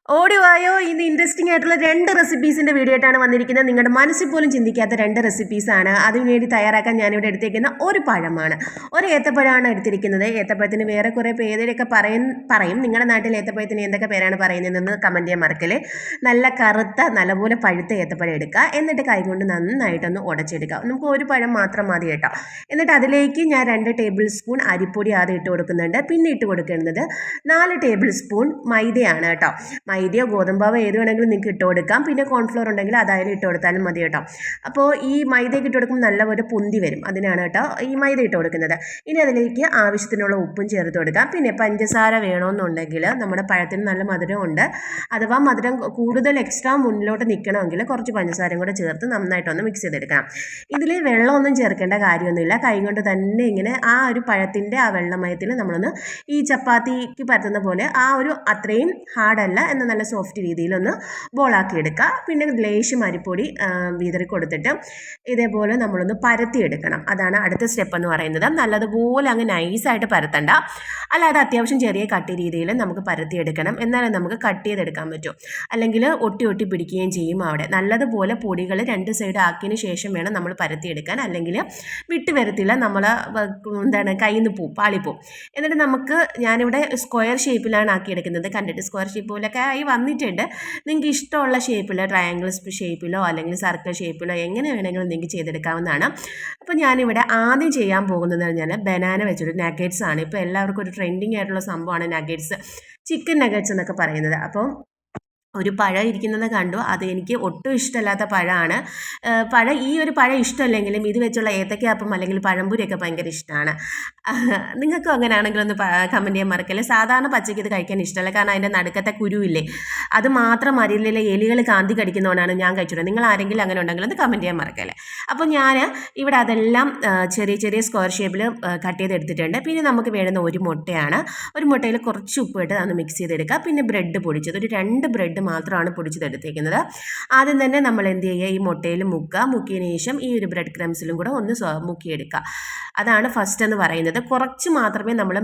ഓടിവായോ ഇന്ന് ഇൻട്രസ്റ്റിംഗ് ആയിട്ടുള്ള 2 റെസിപ്പീസിൻ്റെ വീഡിയോ ആയിട്ടാണ് വന്നിരിക്കുന്നത്. നിങ്ങളുടെ മനസ്സിൽ പോലും ചിന്തിക്കാത്ത 2 റെസിപ്പീസാണ്. അതിനുവേണ്ടി തയ്യാറാക്കാൻ ഞാനിവിടെ എടുത്തേക്കുന്ന ഒരു പഴമാണ്, ഒരു ഏത്തപ്പഴമാണ് എടുത്തിരിക്കുന്നത്. ഏത്തപ്പഴത്തിന് വേറെ കുറേ പേരൊക്കെ പറയും. നിങ്ങളുടെ നാട്ടിൽ ഏത്തപ്പഴത്തിന് എന്തൊക്കെ പേരാണ് പറയുന്നതെന്ന് കമൻറ്റ് ചെയ്യാൻ മറക്കല്ലേ. നല്ല കറുത്ത നല്ലപോലെ പഴുത്ത ഏത്തപ്പഴം എടുക്കുക. എന്നിട്ട് കൈകൊണ്ട് നന്നായിട്ടൊന്ന് ഉടച്ചെടുക്കുക. നമുക്ക് ഒരു പഴം മാത്രം മതി കേട്ടോ. എന്നിട്ട് അതിലേക്ക് ഞാൻ 2 ടേബിൾ സ്പൂൺ അരിപ്പൊടി ആദ്യം ഇട്ട് കൊടുക്കുന്നുണ്ട്. പിന്നെ ഇട്ട് കൊടുക്കുന്നത് 4 ടേബിൾ സ്പൂൺ മൈദയാണ് കേട്ടോ. മൈദയോ ഗോതമ്പാവോ ഏത് വേണമെങ്കിലും നിങ്ങൾക്ക് ഇട്ട് കൊടുക്കാം. പിന്നെ കോൺഫ്ലോർ ഉണ്ടെങ്കിൽ അതായാലും ഇട്ട് കൊടുത്താലും മതി കേട്ടോ. അപ്പോൾ ഈ മൈദയൊക്കെ ഇട്ട് കൊടുക്കുമ്പോൾ നല്ലപോലെ പൊന്തി വരും. അതിനാണ് കേട്ടോ ഈ മൈദ ഇട്ട് കൊടുക്കുന്നത്. ഇനി അതിലേക്ക് ആവശ്യത്തിനുള്ള ഉപ്പും ചേർത്ത് കൊടുക്കാം. പിന്നെ പഞ്ചസാര വേണമെന്നുണ്ടെങ്കിൽ നമ്മുടെ പഴത്തിന് നല്ല മധുരമുണ്ട്. അഥവാ മധുരം കൂടുതൽ എക്സ്ട്രാ മുന്നിലോട്ട് നിൽക്കണമെങ്കിൽ കുറച്ച് പഞ്ചസാരയും കൂടെ ചേർത്ത് നന്നായിട്ടൊന്ന് മിക്സ് ചെയ്തെടുക്കണം. ഇതിൽ വെള്ളമൊന്നും ചേർക്കേണ്ട കാര്യമൊന്നുമില്ല. കൈ കൊണ്ട് തന്നെ ഇങ്ങനെ ആ ഒരു പഴത്തിൻ്റെ ആ വെള്ളമയത്തിൽ നമ്മളൊന്ന് ഈ ചപ്പാത്തിക്ക് പരത്തുന്ന പോലെ ആ ഒരു അത്രയും ഹാർഡല്ല എന്ന നല്ല സോഫ്റ്റ് രീതിയിലൊന്ന് ബോളാക്കി എടുക്കുക. പിന്നെ ലേശം അരിപ്പൊടി വിതറി കൊടുത്തിട്ട് ഇതേപോലെ നമ്മളൊന്ന് പരത്തിയെടുക്കണം. അതാണ് അടുത്ത സ്റ്റെപ്പ് എന്ന് പറയുന്നത്. നല്ലതുപോലെ അങ്ങ് നൈസായിട്ട് പരത്തണ്ട, അല്ലാതെ അത്യാവശ്യം ചെറിയ കട്ടി രീതിയിൽ നമുക്ക് പരത്തിയെടുക്കണം. എന്നാലേ നമുക്ക് കട്ട് ചെയ്തെടുക്കാൻ പറ്റും. അല്ലെങ്കിൽ ഒട്ടി ഒട്ടി പിടിക്കുകയും ചെയ്യും. അവിടെ നല്ലതുപോലെ പൊടികൾ 2 സൈഡ് ആക്കിയതിന് ശേഷം വേണം നമ്മൾ പരത്തിയെടുക്കാൻ. അല്ലെങ്കിൽ വിട്ട് വരത്തില്ല, നമ്മൾ കയ്യിൽ നിന്ന് പോവും, പാളിപ്പോവും. എന്നിട്ട് നമുക്ക് ഞാനിവിടെ സ്ക്വയർ ഷേപ്പിലാണ് ആക്കിയെടുക്കുന്നത്. കണ്ടിട്ട് സ്ക്വയർ ഷേപ്പ് പോലൊക്കെ ആയി വന്നിട്ടുണ്ട്. നിങ്ങൾക്ക് ഇഷ്ടമുള്ള ഷേപ്പിൽ ട്രയാങ്കിൾ ഷേപ്പിലോ അല്ലെങ്കിൽ സർക്കിൾ ഷേപ്പിലോ എങ്ങനെ വേണമെങ്കിലും നിങ്ങൾക്ക് ചെയ്തെടുക്കാവുന്നതാണ്. അപ്പോൾ ഞാനിവിടെ ആദ്യം ചെയ്യാൻ പോകുന്നത് പറഞ്ഞാൽ ബനാന വെച്ചൊരു നഗറ്റ്സ് ആണ്. ഇപ്പോൾ എല്ലാവർക്കും ഒരു ട്രെൻഡിങ് ആയിട്ടുള്ള സംഭവമാണ് നഗറ്റ്സ്, ചിക്കൻ നഗറ്റ്സ് എന്നൊക്കെ പറയുന്നത്. അപ്പോൾ ഒരു പഴം ഇരിക്കുന്നത് കണ്ടു. അത് എനിക്ക് ഒട്ടും ഇഷ്ടമല്ലാത്ത പഴമാണ്. ഈ ഒരു പഴം ഇഷ്ടമല്ലെങ്കിലും ഇത് വെച്ചുള്ള ഏത്തയ്ക്കാപ്പം അല്ലെങ്കിൽ പഴംപൊരിയൊക്കെ ഭയങ്കര ഇഷ്ടമാണ്. നിങ്ങൾക്കും അങ്ങനെയാണെങ്കിലും ഒന്ന് കമൻറ്റ് ചെയ്യാൻ മറക്കല്ലേ. സാധാരണ പച്ചയ്ക്ക് ഇത് കഴിക്കാൻ ഇഷ്ടമല്ല, കാരണം അതിൻ്റെ നടുക്കത്തെ കുരുവില്ലേ, അത് മാത്രം മരിയിലെ എലികൾ കാന്തി കടിക്കുന്നതുകൊണ്ടാണ് ഞാൻ കഴിച്ചത്. നിങ്ങൾ ആരെങ്കിലും അങ്ങനെ ഉണ്ടെങ്കിൽ ഒന്ന് കമൻറ്റ് ചെയ്യാൻ മറക്കല്ലേ. അപ്പോൾ ഞാൻ ഇവിടെ അതെല്ലാം ചെറിയ ചെറിയ സ്ക്വയർ ഷേപ്പിൽ കട്ട് ചെയ്തെടുത്തിട്ടുണ്ട്. പിന്നെ നമുക്ക് വേണ്ടുന്ന ഒരു മുട്ടയാണ്. ഒരു മുട്ടയിൽ കുറച്ച് ഉപ്പ് ഇട്ട് അതൊന്ന് മിക്സ് ചെയ്തെടുക്കുക. പിന്നെ ബ്രെഡ് പൊടിച്ചത്, ഒരു 2 ബ്രെഡ് മാത്രമാണ് പൊടിച്ചതെടുത്തേക്കുന്നത്. ആദ്യം തന്നെ നമ്മൾ എന്ത് ചെയ്യുക, ഈ മുട്ടയിൽ മുക്കിയതിന് ശേഷം ഈ ഒരു ബ്രെഡ് ക്രംസിലും കൂടെ ഒന്ന് മുക്കിയെടുക്കുക. അതാണ് ഫസ്റ്റ് എന്ന് പറയുന്നത്. കുറച്ച് മാത്രമേ നമ്മൾ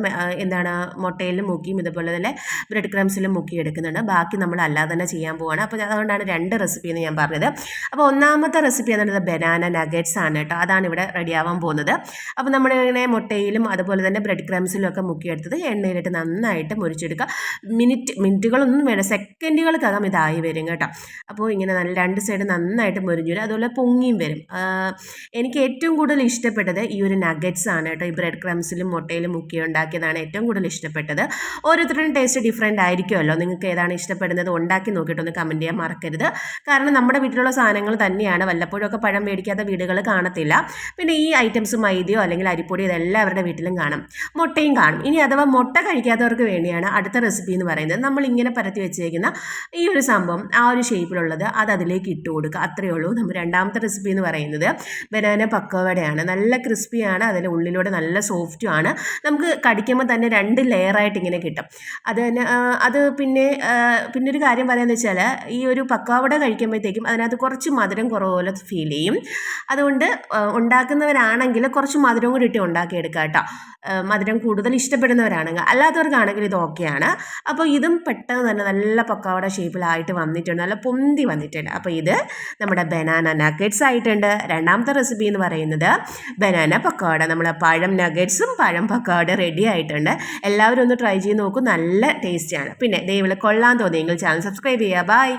മുട്ടയിൽ മുക്കിയും ഇതുപോലെ തന്നെ ബ്രെഡ് ക്രംസിലും മുക്കിയെടുക്കുന്നുണ്ട്. ബാക്കി നമ്മൾ അല്ലാതെ തന്നെ ചെയ്യാൻ പോവുകയാണ്. അപ്പോൾ അതുകൊണ്ടാണ് 2 റെസിപ്പി എന്ന് ഞാൻ പറഞ്ഞത്. അപ്പോൾ ഒന്നാമത്തെ റെസിപ്പി എന്ന് പറയുന്നത് ബനാന നഗറ്റ്സ് ആണ് കേട്ടോ. അതാണ് ഇവിടെ റെഡിയാവാൻ പോകുന്നത്. അപ്പോൾ നമ്മളിങ്ങനെ മുട്ടയിലും അതുപോലെ തന്നെ ബ്രെഡ് ക്രംസിലും ഒക്കെ മുക്കിയെടുത്തത് എണ്ണയിലിട്ട് നന്നായിട്ട് മുരിച്ചെടുക്കുക. മിനിറ്റുകളൊന്നും വേണം, സെക്കൻഡുകൾക്കകം ഇതായി വരും കേട്ടോ. അപ്പോൾ ഇങ്ങനെ നല്ല 2 സൈഡ് നന്നായിട്ട് മുരിഞ്ഞു വരും. അതുപോലെ പൊങ്ങിയും വരും. എനിക്ക് ഏറ്റവും കൂടുതൽ ഇഷ്ടപ്പെട്ടത് ഈ ഒരു നഗറ്റ്സ് ആണ് കേട്ടോ. ഈ ബ്രെഡ് ക്രംസിലും മുട്ടയിലും മുക്കി ഉണ്ടാക്കിയതാണ് ഏറ്റവും കൂടുതൽ ഇഷ്ടപ്പെട്ടത്. ഓരോരുത്തരുടെയും ടേസ്റ്റ് ഡിഫറെൻ്റ് ആയിരിക്കുമല്ലോ. നിങ്ങൾക്ക് ഏതാണ് ഇഷ്ടപ്പെടുന്നത് ഉണ്ടാക്കി നോക്കിയിട്ടൊന്ന് കമൻറ്റ് ചെയ്യാൻ മറക്കരുത്. കാരണം നമ്മുടെ വീട്ടിലുള്ള സാധനങ്ങൾ തന്നെയാണ്. വല്ലപ്പോഴൊക്കെ പഴം മേടിക്കാത്ത വീടുകൾ കാണത്തില്ല. പിന്നെ ഈ ഐറ്റംസ് മൈദയോ അല്ലെങ്കിൽ അരിപ്പൊടി ഇതെല്ലാം അവരുടെ വീട്ടിലും കാണും, മുട്ടയും കാണും. ഇനി അഥവാ മുട്ട കഴിക്കാത്തവർക്ക് വേണ്ടിയാണ് അടുത്ത റെസിപ്പി എന്ന് പറയുന്നത്. നമ്മൾ ഇങ്ങനെ പരത്തി വെച്ചേക്കുന്ന ഈ ഒരു സംഭവം ആ ഒരു ഷേപ്പിലുള്ളത് അത് അതിലേക്ക് ഇട്ട് കൊടുക്കുക. അത്രയേ ഉള്ളൂ. നമ്മൾ രണ്ടാമത്തെ റെസിപ്പി എന്ന് പറയുന്നത് ബനാന പക്കോവടയാണ്. നല്ല ക്രിസ്പിയാണ്, അതിൻ്റെ ഉള്ളിലൂടെ നല്ല സോഫ്റ്റും ആണ്. നമുക്ക് കടിക്കുമ്പോൾ തന്നെ 2 ലെയറായിട്ട് ഇങ്ങനെ കിട്ടും. അത് പിന്നെ ഒരു കാര്യം പറയാമെന്ന് വെച്ചാൽ ഈ ഒരു പക്കോവട കഴിക്കുമ്പോഴത്തേക്കും അതിനകത്ത് കുറച്ച് മധുരം കുറവുപോലെ ഫീൽ ചെയ്യും. അതുകൊണ്ട് ഉണ്ടാക്കുന്നവരാണെങ്കിൽ കുറച്ച് മധുരം കൂടി ഇട്ട് ഉണ്ടാക്കിയെടുക്കുക കേട്ടോ. മധുരം കൂടുതൽ ഇഷ്ടപ്പെടുന്നവരാണെങ്കിൽ, അല്ലാത്തവർക്കാണെങ്കിൽ ഇത് ഓക്കെയാണ്. അപ്പോൾ ഇതും പെട്ടെന്ന് തന്നെ നല്ല പക്കോവട ഷേപ്പിലായിട്ട് വന്നിട്ടുണ്ട്, നല്ല പൊന്തി വന്നിട്ടുണ്ട്. അപ്പോൾ ഇത് നമ്മുടെ ബനാന നഗറ്റ്സ് ആയിട്ടുണ്ട്. രണ്ടാമത്തെ റെസിപ്പി എന്ന് പറയുന്നത് ബനാന പക്കോവട. നമ്മൾ പഴം നഗറ്റ്സും പഴം പക്കോവട റെഡി ആയിട്ടുണ്ട്. എല്ലാവരും ഒന്ന് ട്രൈ ചെയ്ത് നോക്കൂ, നല്ല ടേസ്റ്റിയാണ്. പിന്നെ ദയവായി കൊള്ളാൻ തോന്നിയെങ്കിൽ ചാനൽ സബ്സ്ക്രൈബ് ചെയ്യുക. ബൈ.